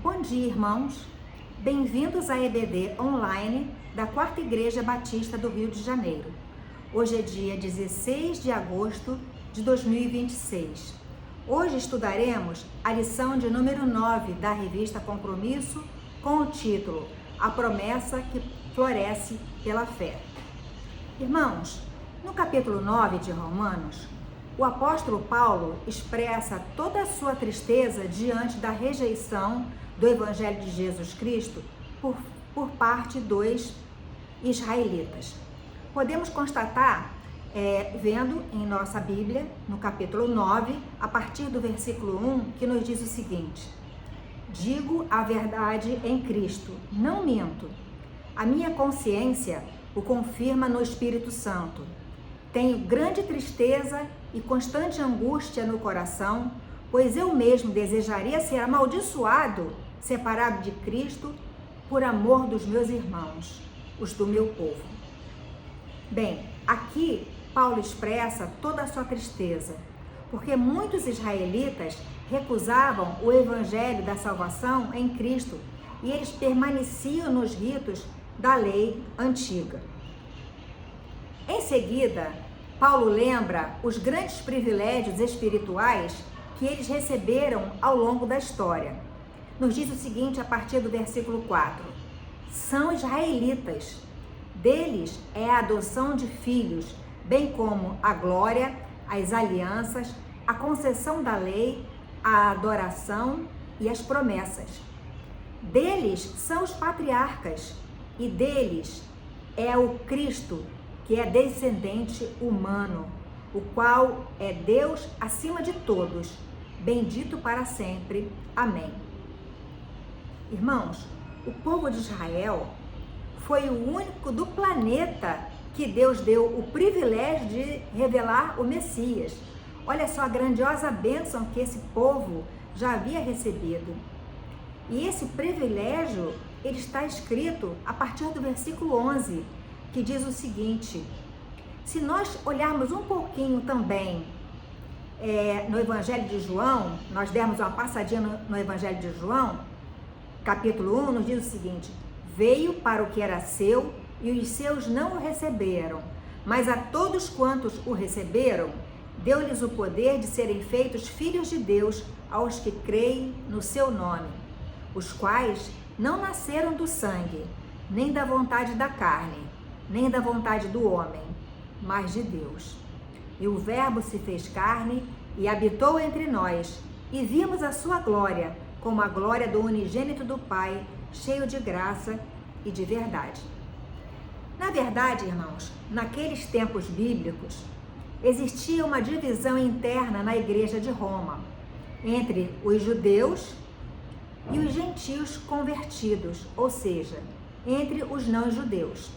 Bom dia, irmãos. Bem-vindos à EBD online da Quarta Igreja Batista do Rio de Janeiro. Hoje é dia 16 de agosto de 2026. Hoje estudaremos a lição de número 9 da revista Compromisso com o título A Promessa que Floresce pela Fé. Irmãos, no capítulo 9 de Romanos, o apóstolo Paulo expressa toda a sua tristeza diante da rejeição do Evangelho de Jesus Cristo por parte dos israelitas. Podemos constatar, vendo em nossa Bíblia, no capítulo 9, a partir do versículo 1, que nos diz o seguinte: digo a verdade em Cristo, não minto. A minha consciência o confirma no Espírito Santo. Tenho grande tristeza e constante angústia no coração, pois eu mesmo desejaria ser amaldiçoado, separado de Cristo, por amor dos meus irmãos, os do meu povo. Bem, aqui Paulo expressa toda a sua tristeza, porque muitos israelitas recusavam o evangelho da salvação em Cristo e eles permaneciam nos ritos da lei antiga. Em seguida, Paulo lembra os grandes privilégios espirituais que eles receberam ao longo da história. Nos diz o seguinte a partir do versículo 4: são israelitas, deles é a adoção de filhos, bem como a glória, as alianças, a concessão da lei, a adoração e as promessas. Deles são os patriarcas e deles é o Cristo, que é descendente humano, o qual é Deus acima de todos, bendito para sempre. Amém. Irmãos, o povo de Israel foi o único do planeta que Deus deu o privilégio de revelar o Messias. Olha só a grandiosa bênção que esse povo já havia recebido. E esse privilégio, ele está escrito a partir do versículo 11, que diz o seguinte: se nós olharmos um pouquinho também no Evangelho de João, nós dermos uma passadinha no Evangelho de João, capítulo 1, nos diz o seguinte: veio para o que era seu e os seus não o receberam, mas a todos quantos o receberam, deu-lhes o poder de serem feitos filhos de Deus aos que creem no seu nome, os quais não nasceram do sangue, nem da vontade da carne, nem da vontade do homem, mas de Deus. E o Verbo se fez carne e habitou entre nós, e vimos a sua glória, como a glória do unigênito do Pai, cheio de graça e de verdade. Na verdade, irmãos, naqueles tempos bíblicos, existia uma divisão interna na igreja de Roma, entre os judeus e os gentios convertidos, ou seja, entre os não-judeus.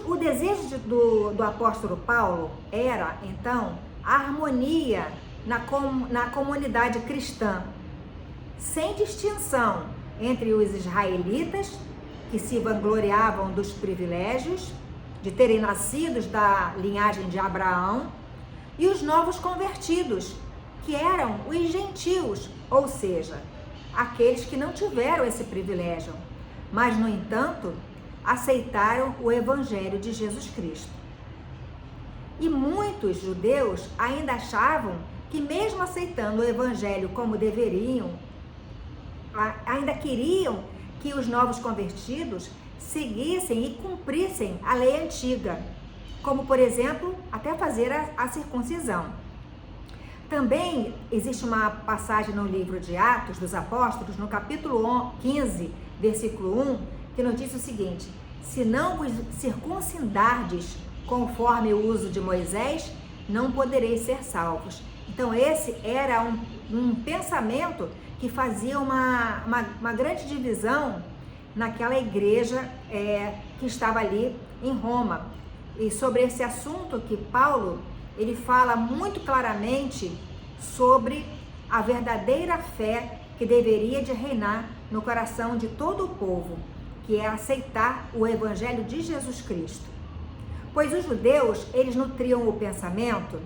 O desejo do apóstolo Paulo era, então, a harmonia na comunidade cristã, sem distinção entre os israelitas, que se vangloriavam dos privilégios de terem nascidos da linhagem de Abraão, e os novos convertidos, que eram os gentios, ou seja, aqueles que não tiveram esse privilégio, mas, no entanto, aceitaram o Evangelho de Jesus Cristo. E muitos judeus ainda achavam que, mesmo aceitando o Evangelho como deveriam, ainda queriam que os novos convertidos seguissem e cumprissem a lei antiga, como, por exemplo, até fazer a circuncisão. Também existe uma passagem no livro de Atos dos Apóstolos, no capítulo 15, versículo 1, que nos diz o seguinte: se não vos circuncidardes conforme o uso de Moisés, não podereis ser salvos. Então esse era um pensamento que fazia uma grande divisão naquela igreja que estava ali em Roma. E sobre esse assunto que Paulo, ele fala muito claramente sobre a verdadeira fé que deveria de reinar no coração de todo o povo, que é aceitar o Evangelho de Jesus Cristo. Pois os judeus, eles nutriam o pensamento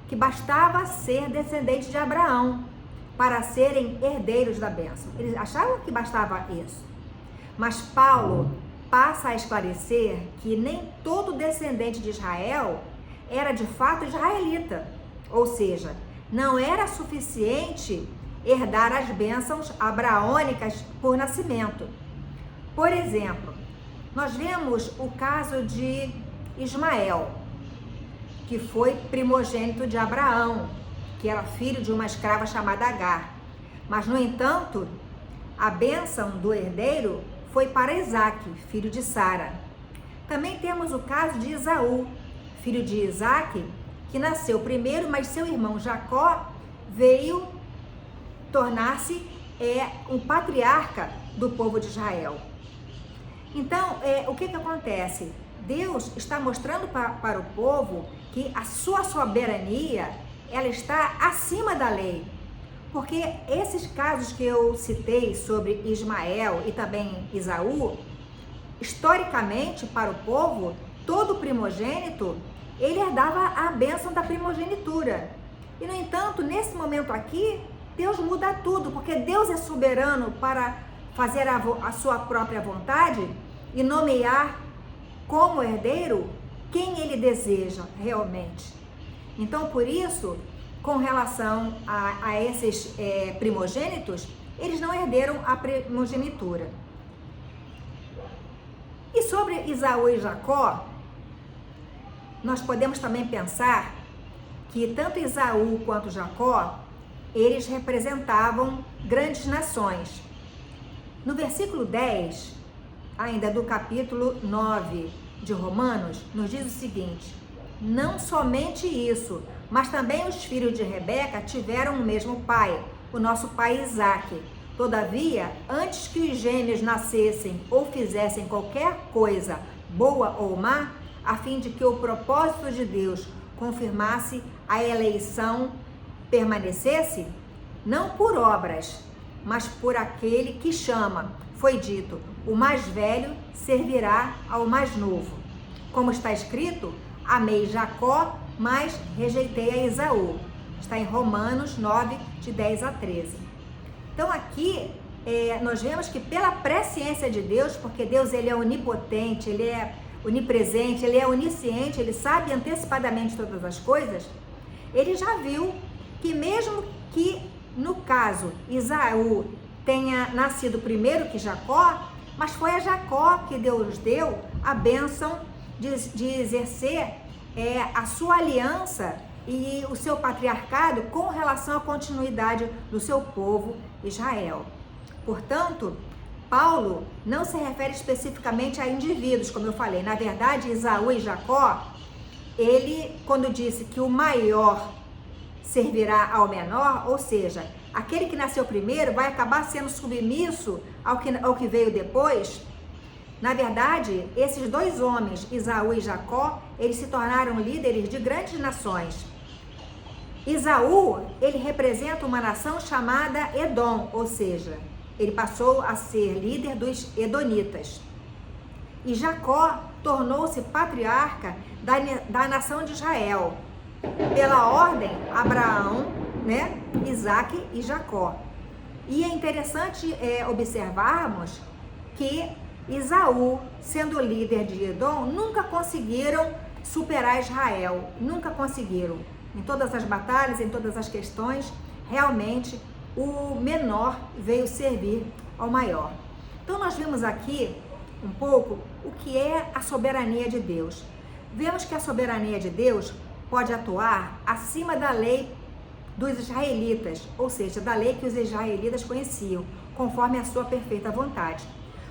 que bastava ser descendente de Abraão, para serem herdeiros da bênção. Eles achavam que bastava isso. Mas Paulo passa a esclarecer que nem todo descendente de Israel era de fato israelita. Ou seja, não era suficiente herdar as bênçãos abraônicas por nascimento. Por exemplo, nós vemos o caso de Ismael, que foi primogênito de Abraão, que era filho de uma escrava chamada Agar. Mas, no entanto, a bênção do herdeiro foi para Isaque, filho de Sara. Também temos o caso de Esaú, filho de Isaque, que nasceu primeiro, mas seu irmão Jacó veio tornar-se um patriarca do povo de Israel. Então, o que acontece? Deus está mostrando para o povo que a sua soberania, ela está acima da lei. Porque esses casos que eu citei sobre Ismael e também Esaú, historicamente para o povo, todo primogênito, ele herdava a bênção da primogenitura. E, no entanto, nesse momento aqui, Deus muda tudo, porque Deus é soberano para fazer a sua própria vontade e nomear como herdeiro quem ele deseja realmente. Então, por isso, com relação a esses primogênitos, eles não herderam a primogenitura. E sobre Esaú e Jacó, nós podemos também pensar que tanto Esaú quanto Jacó, eles representavam grandes nações. No versículo 10, ainda do capítulo 9 de Romanos, nos diz o seguinte: não somente isso, mas também os filhos de Rebeca tiveram o mesmo pai, o nosso pai Isaque. Todavia, antes que os gêmeos nascessem ou fizessem qualquer coisa, boa ou má, a fim de que o propósito de Deus confirmasse a eleição, permanecesse, não por obras, mas por aquele que chama. Foi dito: o mais velho servirá ao mais novo. Como está escrito: amei Jacó, mas rejeitei a Esaú. Está em Romanos 9, de 10 a 13. Então aqui nós vemos que pela presciência de Deus, porque Deus ele é onipotente, ele é onipresente, ele é onisciente, ele sabe antecipadamente todas as coisas, ele já viu que mesmo que no caso Esaú tenha nascido primeiro que Jacó, mas foi a Jacó que Deus deu a bênção de exercer a sua aliança e o seu patriarcado com relação à continuidade do seu povo Israel. Portanto, Paulo não se refere especificamente a indivíduos, como eu falei. Na verdade, Esaú e Jacó, ele, quando disse que o maior servirá ao menor, ou seja, aquele que nasceu primeiro vai acabar sendo submisso ao que veio depois. Na verdade, esses dois homens, Esaú e Jacó, eles se tornaram líderes de grandes nações. Esaú, ele representa uma nação chamada Edom, ou seja, ele passou a ser líder dos edonitas. E Jacó tornou-se patriarca da nação de Israel. Pela ordem, Abraão, Isaque e Jacó. E é interessante observarmos que Esaú, sendo líder de Edom, nunca conseguiram superar Israel, nunca conseguiram. Em todas as batalhas, em todas as questões, realmente o menor veio servir ao maior. Então nós vimos aqui um pouco o que é a soberania de Deus. Vemos que a soberania de Deus pode atuar acima da lei dos israelitas, ou seja, da lei que os israelitas conheciam, conforme a sua perfeita vontade.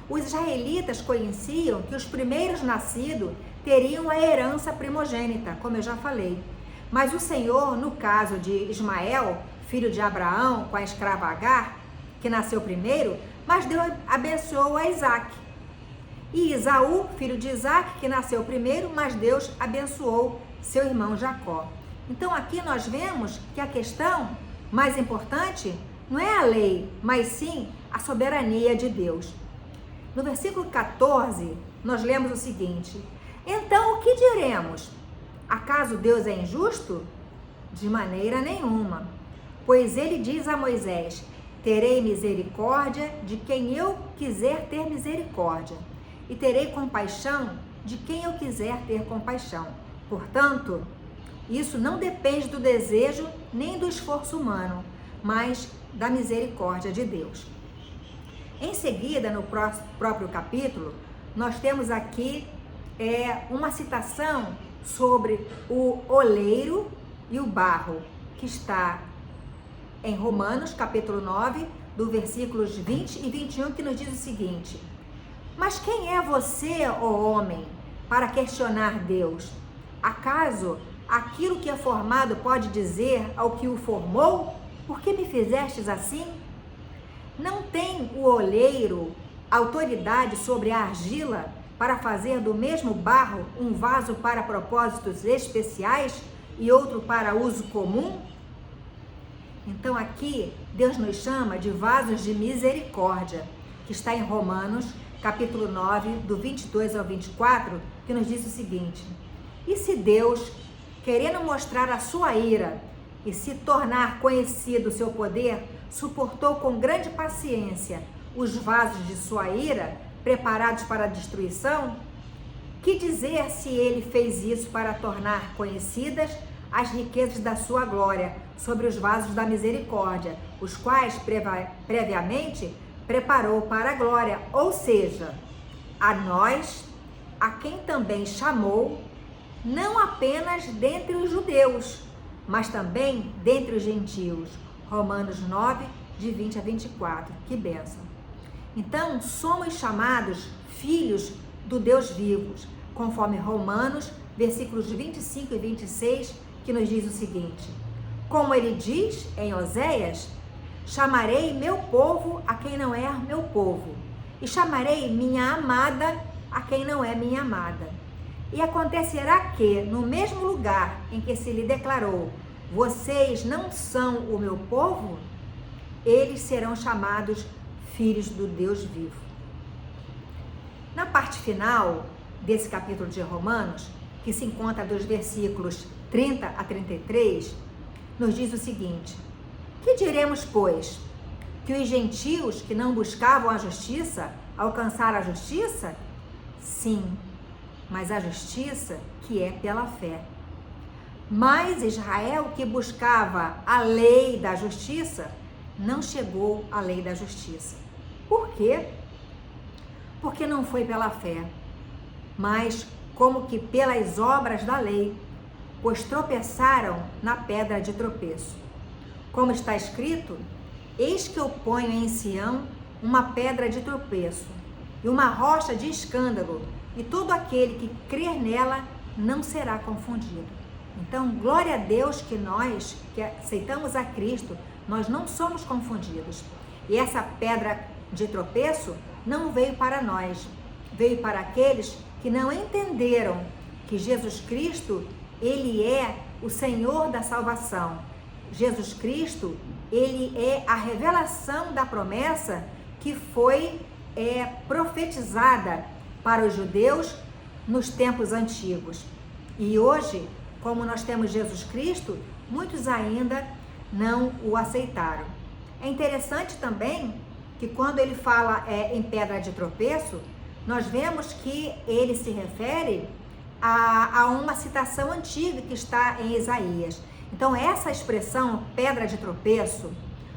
Os israelitas conheciam que os primeiros nascidos teriam a herança primogênita, como eu já falei. Mas o Senhor, no caso de Ismael, filho de Abraão, com a escrava Agar, que nasceu primeiro, mas Deus abençoou a Isaque. E Esaú, filho de Isaque, que nasceu primeiro, mas Deus abençoou seu irmão Jacó. Então aqui nós vemos que a questão mais importante não é a lei, mas sim a soberania de Deus. No versículo 14, nós lemos o seguinte: então o que diremos? Acaso Deus é injusto? De maneira nenhuma. Pois ele diz a Moisés: terei misericórdia de quem eu quiser ter misericórdia, e terei compaixão de quem eu quiser ter compaixão. Portanto, isso não depende do desejo nem do esforço humano, mas da misericórdia de Deus. Em seguida, no próprio capítulo, nós temos aqui uma citação sobre o oleiro e o barro, que está em Romanos, capítulo 9, do versículos 20 e 21, que nos diz o seguinte: mas quem é você, ó homem, para questionar Deus? Acaso aquilo que é formado pode dizer ao que o formou: por que me fizestes assim? Não tem o oleiro autoridade sobre a argila para fazer do mesmo barro um vaso para propósitos especiais e outro para uso comum? Então aqui Deus nos chama de vasos de misericórdia, que está em Romanos, capítulo 9, do 22 ao 24, que nos diz o seguinte: e se Deus, querendo mostrar a sua ira e se tornar conhecido o seu poder, suportou com grande paciência os vasos de sua ira, preparados para a destruição, que dizer se ele fez isso para tornar conhecidas as riquezas da sua glória sobre os vasos da misericórdia, os quais previamente preparou para a glória, ou seja, a nós, a quem também chamou, não apenas dentre os judeus, mas também dentre os gentios. Romanos 9, de 20 a 24. Que bênção! Então, somos chamados filhos do Deus vivos, conforme Romanos, versículos 25 e 26, que nos diz o seguinte: como ele diz em Oséias: chamarei meu povo a quem não é meu povo, e chamarei minha amada a quem não é minha amada. E acontecerá que, no mesmo lugar em que se lhe declarou: vocês não são o meu povo, eles serão chamados filhos do Deus vivo. Na parte final desse capítulo de Romanos, que se encontra dos versículos 30 a 33, nos diz o seguinte: que diremos, pois? Que os gentios que não buscavam a justiça alcançaram a justiça? Sim, mas a justiça que é pela fé. Mas Israel, que buscava a lei da justiça, não chegou à lei da justiça. Por quê? Porque não foi pela fé, mas como que pelas obras da lei, pois tropeçaram na pedra de tropeço. Como está escrito: eis que eu ponho em Sião uma pedra de tropeço e uma rocha de escândalo, e todo aquele que crer nela não será confundido. Então, glória a Deus que nós, que aceitamos a Cristo, nós não somos confundidos. E essa pedra de tropeço não veio para nós, veio para aqueles que não entenderam que Jesus Cristo, ele é o Senhor da salvação. Jesus Cristo, ele é a revelação da promessa que foi profetizada para os judeus nos tempos antigos. E hoje, como nós temos Jesus Cristo, muitos ainda não o aceitaram. É interessante também que quando ele fala em pedra de tropeço, nós vemos que ele se refere a uma citação antiga que está em Isaías. Então, essa expressão pedra de tropeço,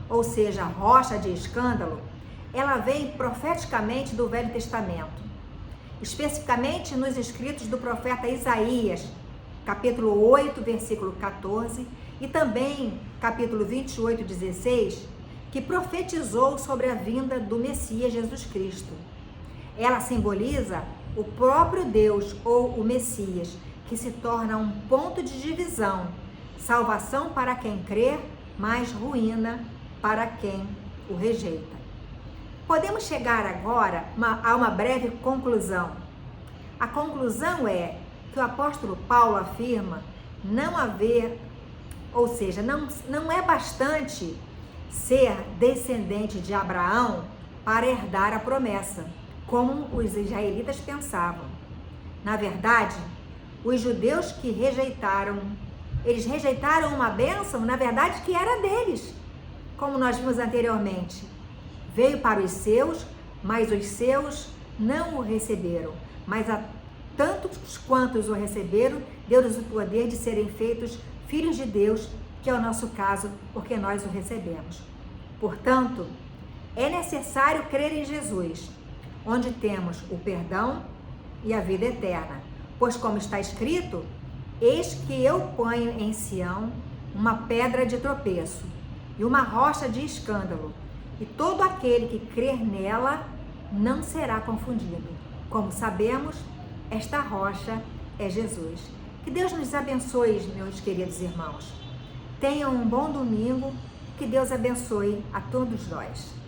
ou seja, rocha de escândalo, ela vem profeticamente do Velho Testamento, especificamente nos escritos do profeta Isaías, capítulo 8, versículo 14, e também capítulo 28, 16, que profetizou sobre a vinda do Messias Jesus Cristo. Ela simboliza o próprio Deus ou o Messias, que se torna um ponto de divisão, salvação para quem crê, mas ruína para quem o rejeita. Podemos chegar agora a uma breve conclusão. A conclusão é que o apóstolo Paulo afirma não haver, ou seja, não é bastante ser descendente de Abraão para herdar a promessa, como os israelitas pensavam. Na verdade, os judeus que eles rejeitaram uma bênção, na verdade, que era deles. como nós vimos anteriormente, veio para os seus, mas os seus não o receberam. Mas a tantos quantos o receberam, deu-lhes o poder de serem feitos filhos de Deus, que é o nosso caso, porque nós o recebemos. Portanto, é necessário crer em Jesus, onde temos o perdão e a vida eterna. Pois como está escrito, eis que eu ponho em Sião uma pedra de tropeço e uma rocha de escândalo, e todo aquele que crer nela não será confundido. Como sabemos, esta rocha é Jesus. Que Deus nos abençoe, meus queridos irmãos. Tenham um bom domingo. Que Deus abençoe a todos nós.